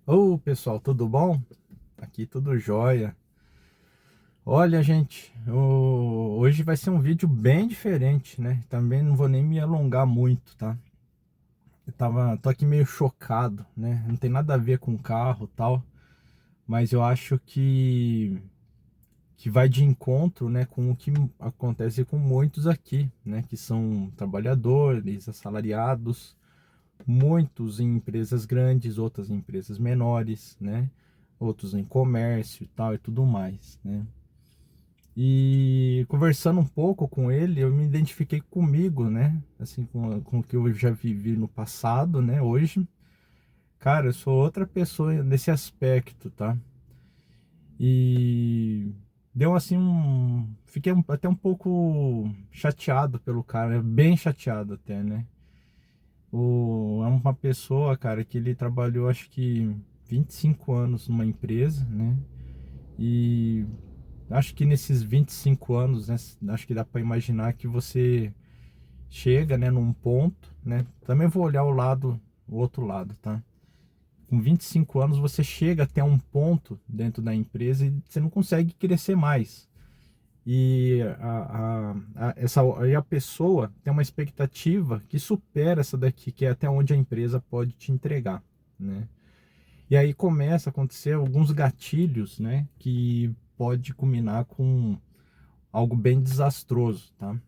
Ô pessoal, tudo bom? Aqui tudo jóia. Olha, gente, hoje vai ser um vídeo bem diferente, né? Também não vou nem me alongar muito, tá? Tô aqui meio chocado, né? Não tem nada a ver com carro e tal, mas eu acho que vai de encontro, né, com o que acontece com muitos aqui, né? Que são trabalhadores, assalariados, muitos em empresas grandes, outras em empresas menores, né? Outros em comércio e tal e tudo mais, né? E conversando um pouco com ele, eu me identifiquei comigo, né? Assim, com o que eu já vivi no passado, né? Hoje, cara, eu sou outra pessoa nesse aspecto, tá? E deu assim fiquei até um pouco chateado pelo cara, bem chateado até, né? É uma pessoa, cara, que ele trabalhou acho que 25 anos numa empresa, né? E acho que nesses 25 anos, né, acho que dá para imaginar que você chega, né, num ponto, né? Também vou olhar o outro lado, tá? Com 25 anos você chega até um ponto dentro da empresa e você não consegue crescer mais. E a pessoa tem uma expectativa que supera essa daqui, que é até onde a empresa pode te entregar, né? E aí começa a acontecer alguns gatilhos, né, que pode culminar com algo bem desastroso, tá?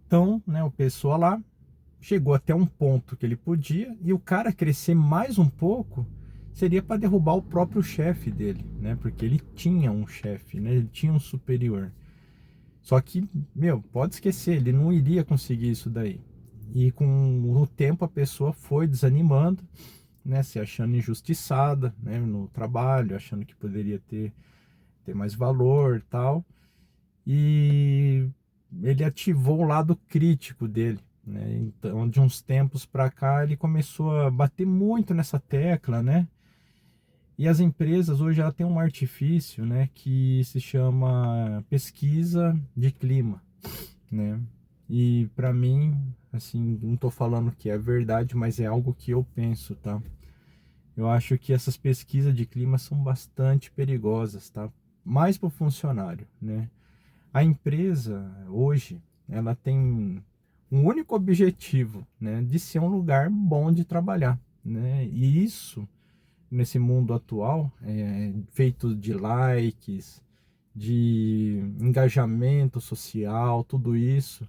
Então, né, o pessoal lá chegou até um ponto que ele podia e o cara crescer mais um pouco seria para derrubar o próprio chefe dele, né? Porque ele tinha um chefe, né? Ele tinha um superior. Só que, meu, pode esquecer, ele não iria conseguir isso daí. E com o tempo a pessoa foi desanimando, né, se achando injustiçada, né, no trabalho, achando que poderia ter mais valor e tal. E ele ativou o lado crítico dele, né? Então, de uns tempos para cá, ele começou a bater muito nessa tecla, né? E as empresas hoje ela tem um artifício, né, que se chama pesquisa de clima, né? E para mim, assim, não tô falando que é verdade, mas é algo que eu penso, tá? Eu acho que essas pesquisas de clima são bastante perigosas, tá? Mais para o funcionário, né? A empresa hoje, ela tem um único objetivo, né, de ser um lugar bom de trabalhar, né? E isso nesse mundo atual, feito de likes, de engajamento social, tudo isso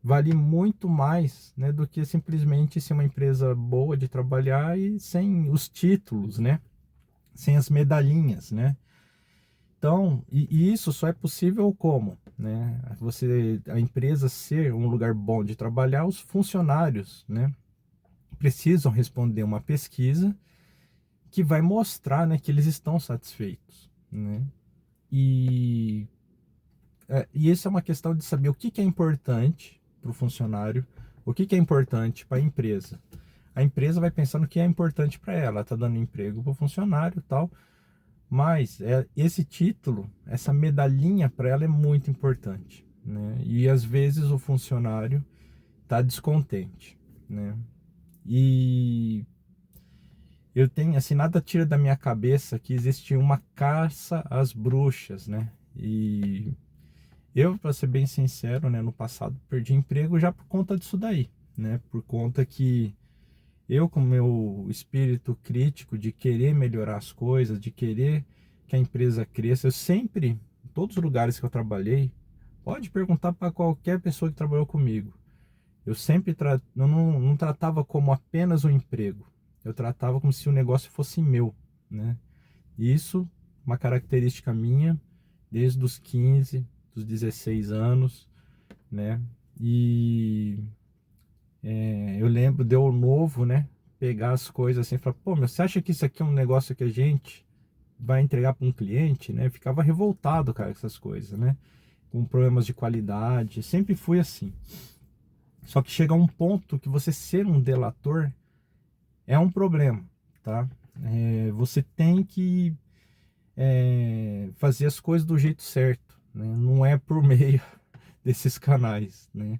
vale muito mais, né, do que simplesmente ser uma empresa boa de trabalhar e sem os títulos, né? Sem as medalhinhas, né? Então, e isso só é possível como, né? A empresa ser um lugar bom de trabalhar, os funcionários, né, precisam responder uma pesquisa que vai mostrar, né, que eles estão satisfeitos, né? E, e isso é uma questão de saber o que é importante para o funcionário, o que é importante para a empresa. A empresa vai pensar no que é importante para ela, está dando emprego para o funcionário e tal. Mas esse título, essa medalhinha para ela é muito importante, né? E às vezes o funcionário está descontente, né? E eu tenho assim, nada tira da minha cabeça que existe uma caça às bruxas, né? E eu, para ser bem sincero, né, no passado perdi emprego já por conta disso daí, né? Por conta que eu, com meu espírito crítico de querer melhorar as coisas, de querer que a empresa cresça, eu sempre, em todos os lugares que eu trabalhei, pode perguntar para qualquer pessoa que trabalhou comigo. Eu não tratava como apenas um emprego, eu tratava como se o negócio fosse meu, né? Isso, uma característica minha, desde os 15, dos 16 anos, né? E eu lembro de eu novo, né? Pegar as coisas assim e falar, pô, meu, você acha que isso aqui é um negócio que a gente vai entregar para um cliente, né? Eu ficava revoltado, cara, com essas coisas, né? Com problemas de qualidade, sempre fui assim. Só que chega um ponto que você ser um delator é um problema, tá? Você tem que fazer as coisas do jeito certo, né? Não é por meio desses canais, né?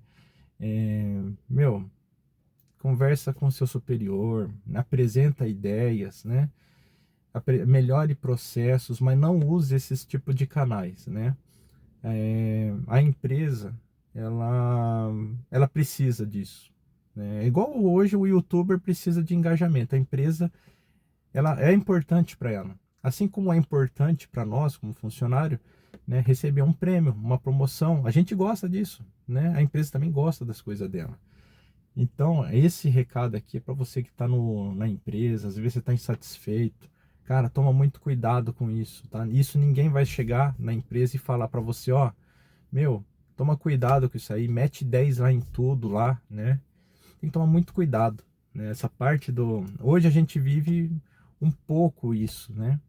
Meu, conversa com o seu superior, apresenta ideias, né? Melhore processos, mas não use esses tipos de canais, né? A empresa, ela precisa disso, né? Igual hoje o youtuber precisa de engajamento, a empresa, ela é importante para ela. Assim como é importante para nós, como funcionário, né, receber um prêmio, uma promoção. A gente gosta disso, né? A empresa também gosta das coisas dela. Então, esse recado aqui é para você que está na empresa, às vezes você está insatisfeito. Cara, toma muito cuidado com isso, tá? Isso ninguém vai chegar na empresa e falar para você, ó, meu, toma cuidado com isso aí, mete 10 lá em tudo lá, né? Tem que tomar muito cuidado, né? Essa parte do... Hoje a gente vive um pouco isso, né?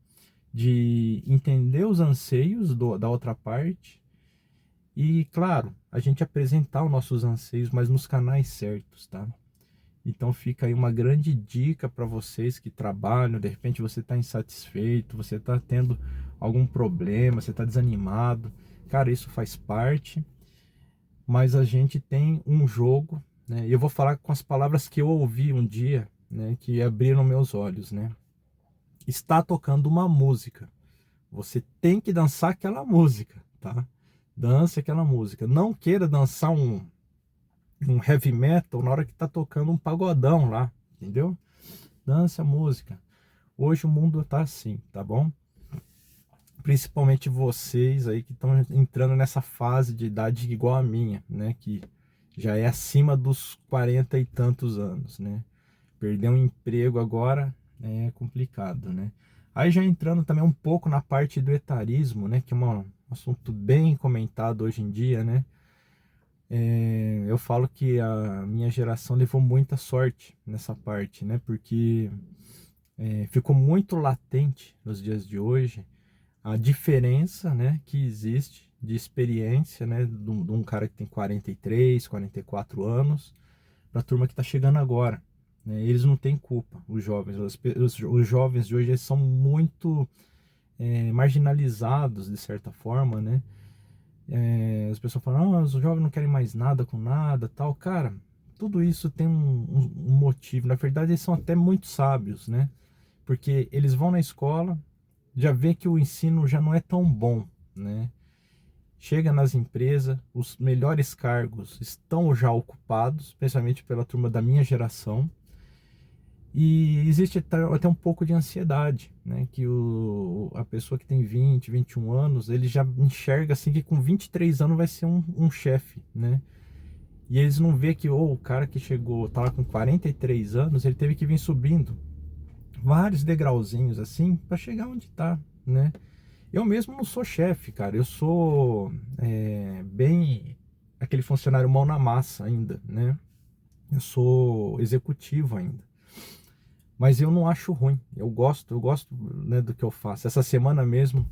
De entender os anseios da outra parte e, claro, a gente apresentar os nossos anseios, mas nos canais certos, tá? Então fica aí uma grande dica para vocês que trabalham, de repente você está insatisfeito, você está tendo algum problema, você está desanimado. Cara, isso faz parte, mas a gente tem um jogo, né? E eu vou falar com as palavras que eu ouvi um dia, né, que abriram meus olhos, né? Está tocando uma música, você tem que dançar aquela música, tá? Dance aquela música. Não queira dançar um heavy metal na hora que tá tocando um pagodão lá, entendeu? Dance a música. Hoje o mundo tá assim, tá bom? Principalmente vocês aí que estão entrando nessa fase de idade igual a minha, né? Que já é acima dos 40 e tantos anos, né? Perder um emprego agora é complicado, né? Aí já entrando também um pouco na parte do etarismo, né? Que é um assunto bem comentado hoje em dia, né? Eu falo que a minha geração levou muita sorte nessa parte, né? Porque ficou muito latente nos dias de hoje a diferença, né, que existe de experiência, né, de um cara que tem 43, 44 anos para a turma que está chegando agora, né? Eles não têm culpa, os jovens. Os jovens de hoje eles são muito marginalizados de certa forma, né? As pessoas falam, os jovens não querem mais nada com nada, tal. Cara, tudo isso tem um motivo. Na verdade, eles são até muito sábios, né? Porque eles vão na escola, já vê que o ensino já não é tão bom, né? Chega nas empresas, os melhores cargos estão já ocupados, especialmente pela turma da minha geração. E existe até um pouco de ansiedade, né? Que a pessoa que tem 20, 21 anos, ele já enxerga assim que com 23 anos vai ser um chefe, né? E eles não vê que o cara que chegou, tá lá com 43 anos, ele teve que vir subindo vários degrauzinhos assim para chegar onde tá, né? Eu mesmo não sou chefe, cara, eu sou bem aquele funcionário mão na massa ainda, né? Eu sou executivo ainda. Mas eu não acho ruim, eu gosto, né, do que eu faço. Essa semana mesmo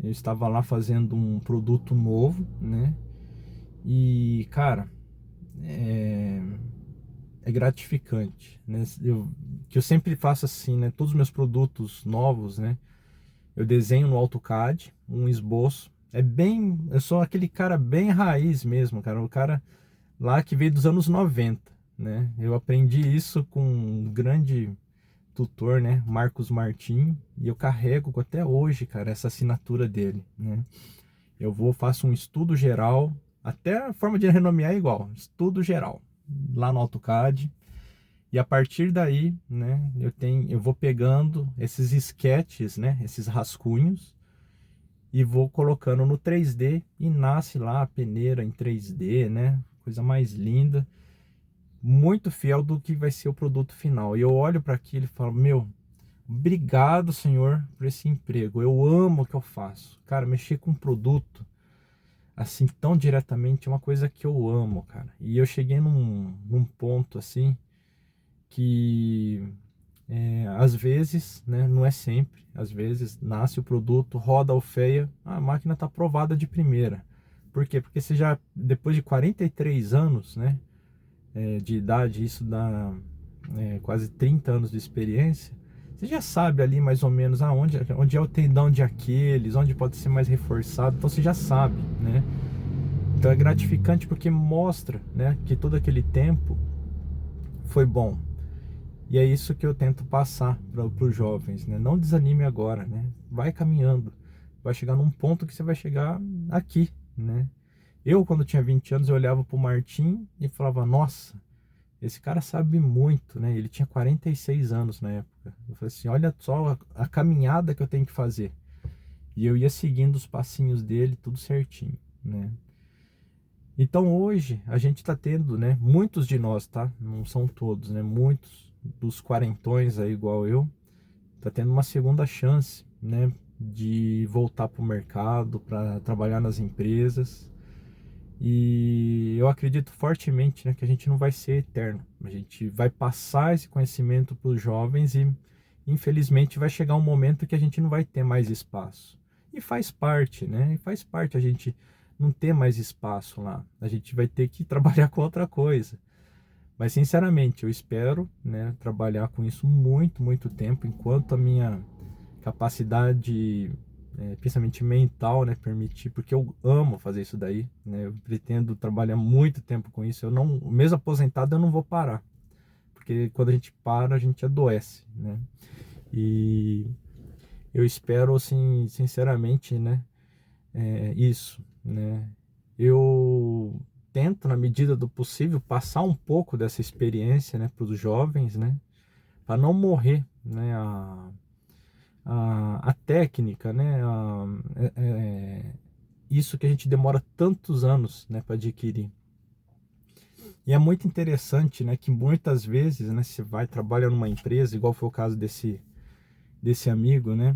eu estava lá fazendo um produto novo, né? E, cara, é gratificante, né? Que eu sempre faço assim, né? Todos os meus produtos novos, né? Eu desenho no AutoCAD, um esboço. Eu sou aquele cara bem raiz mesmo, cara. O cara lá que veio dos anos 90, né? Eu aprendi isso com um grande tutor, né, Marcos Martim, e eu carrego até hoje, cara, essa assinatura dele, né? Faço um estudo geral, até a forma de renomear é igual, estudo geral, lá no AutoCAD, e a partir daí, né, eu vou pegando esses sketches, né, esses rascunhos, e vou colocando no 3D, e nasce lá a peneira em 3D, né, coisa mais linda, muito fiel do que vai ser o produto final. E eu olho para aquilo e falo, meu, obrigado, Senhor, por esse emprego. Eu amo o que eu faço. Cara, mexer com produto assim tão diretamente é uma coisa que eu amo, cara. E eu cheguei num ponto assim que às vezes, né, não é sempre, às vezes nasce o produto, roda a alfeia, a máquina tá aprovada de primeira. Por quê? Porque você já, depois de 43 anos, né, de idade, isso dá quase 30 anos de experiência, você já sabe ali mais ou menos onde é o tendão de Aquiles, onde pode ser mais reforçado, então você já sabe, né? Então é gratificante porque mostra, né, que todo aquele tempo foi bom. E é isso que eu tento passar para os jovens, né? Não desanime agora, né? Vai caminhando, vai chegar num ponto que você vai chegar aqui, né? Eu, quando tinha 20 anos, eu olhava para o Martim e falava, nossa, esse cara sabe muito, né? Ele tinha 46 anos na época. Eu falei assim, olha só a caminhada que eu tenho que fazer. E eu ia seguindo os passinhos dele, tudo certinho, né? Então hoje a gente está tendo, né? Muitos de nós, tá? Não são todos, né? Muitos dos quarentões aí, igual eu, tá tendo uma segunda chance, né? De voltar para o mercado, para trabalhar nas empresas. E eu acredito fortemente, né, que a gente não vai ser eterno. A gente vai passar esse conhecimento para os jovens e, infelizmente, vai chegar um momento que a gente não vai ter mais espaço. E faz parte, né? E faz parte a gente não ter mais espaço lá. A gente vai ter que trabalhar com outra coisa. Mas, sinceramente, eu espero, né, trabalhar com isso muito, muito tempo, enquanto a minha capacidade, principalmente mental, né, permitir, porque eu amo fazer isso daí, né, eu pretendo trabalhar muito tempo com isso. Eu não, mesmo aposentado, eu não vou parar, porque quando a gente para, a gente adoece, né? E eu espero, assim, sinceramente, né, isso, né? Eu tento, na medida do possível, passar um pouco dessa experiência, né, para os jovens, né, para não morrer, né, a técnica, né, isso que a gente demora tantos anos, né, para adquirir. E é muito interessante, né, que muitas vezes, né, você vai trabalhar numa empresa, igual foi o caso desse amigo, né,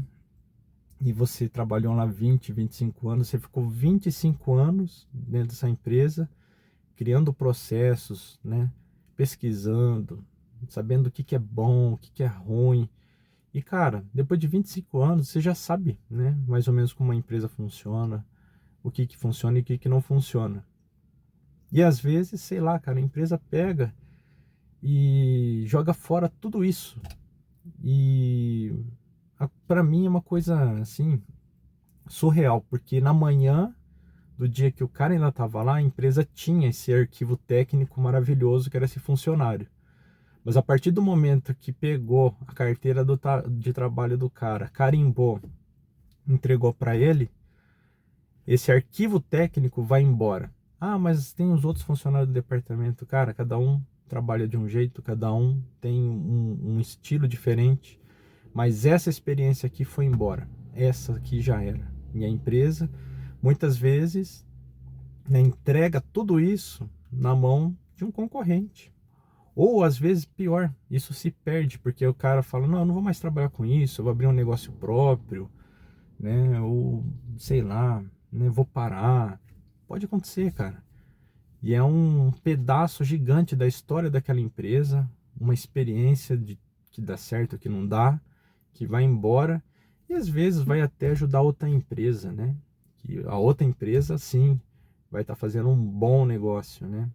e você trabalhou lá 25 anos, você ficou 25 anos dentro dessa empresa, criando processos, né, pesquisando, sabendo o que que é bom, o que que é ruim. E cara, depois de 25 anos, você já sabe, né, mais ou menos como uma empresa funciona, o que que funciona e o que que não funciona. E às vezes, sei lá, cara, a empresa pega e joga fora tudo isso. E para mim é uma coisa assim surreal, porque na manhã do dia que o cara ainda estava lá, a empresa tinha esse arquivo técnico maravilhoso que era esse funcionário. Mas a partir do momento que pegou a carteira de trabalho do cara, carimbou, entregou para ele, esse arquivo técnico vai embora. Ah, mas tem os outros funcionários do departamento. Cara, cada um trabalha de um jeito, cada um tem um estilo diferente. Mas essa experiência aqui foi embora. Essa aqui já era. E a empresa, muitas vezes, né, entrega tudo isso na mão de um concorrente. Ou às vezes pior, isso se perde, porque o cara fala, não, eu não vou mais trabalhar com isso, eu vou abrir um negócio próprio, né? Ou sei lá, né? Vou parar. Pode acontecer, cara. E é um pedaço gigante da história daquela empresa, uma experiência de que dá certo, que não dá, que vai embora e às vezes vai até ajudar outra empresa, né? Que a outra empresa, sim, vai estar fazendo um bom negócio, né?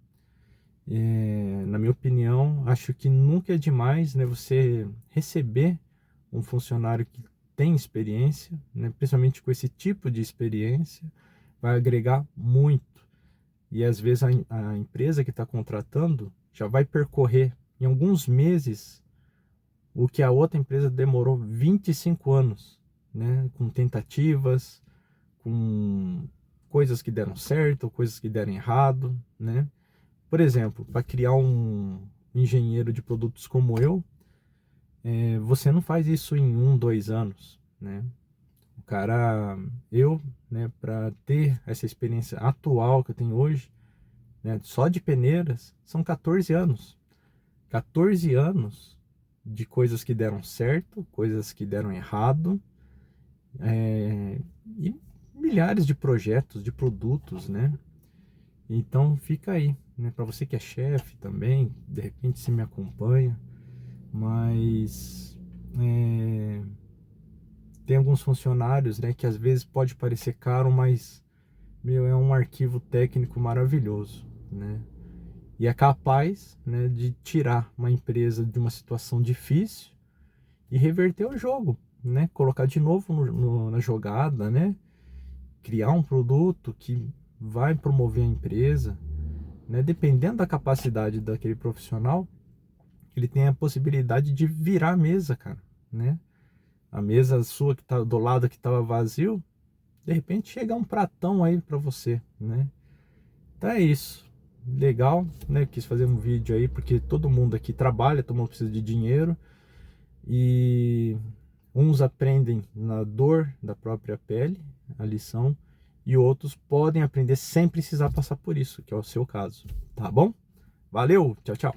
Na minha opinião, acho que nunca é demais, né, você receber um funcionário que tem experiência, né, principalmente com esse tipo de experiência, vai agregar muito. E às vezes a empresa que está contratando já vai percorrer em alguns meses o que a outra empresa demorou 25 anos, né, com tentativas, com coisas que deram certo, coisas que deram errado, né? Por exemplo, para criar um engenheiro de produtos como eu, você não faz isso em 1, 2 anos, né? O cara, eu, né, para ter essa experiência atual que eu tenho hoje, né, só de peneiras, são 14 anos. 14 anos de coisas que deram certo, coisas que deram errado, e milhares de projetos, de produtos, né? Então fica aí, né? Para você que é chefe também, de repente se me acompanha, mas tem alguns funcionários, né, que às vezes pode parecer caro, mas meu, é um arquivo técnico maravilhoso, né? E é capaz, né, de tirar uma empresa de uma situação difícil e reverter o jogo, né? Colocar de novo na jogada, né? Criar um produto que vai promover a empresa, né? Dependendo da capacidade daquele profissional, ele tem a possibilidade de virar a mesa, cara, né? A mesa sua que tá do lado que tava vazio, de repente chega um pratão aí para você, né? Então é isso. Legal, né? Quis fazer um vídeo aí porque todo mundo aqui trabalha, todo mundo precisa de dinheiro e uns aprendem na dor da própria pele, a lição, e outros podem aprender sem precisar passar por isso, que é o seu caso, tá bom? Valeu, tchau, tchau.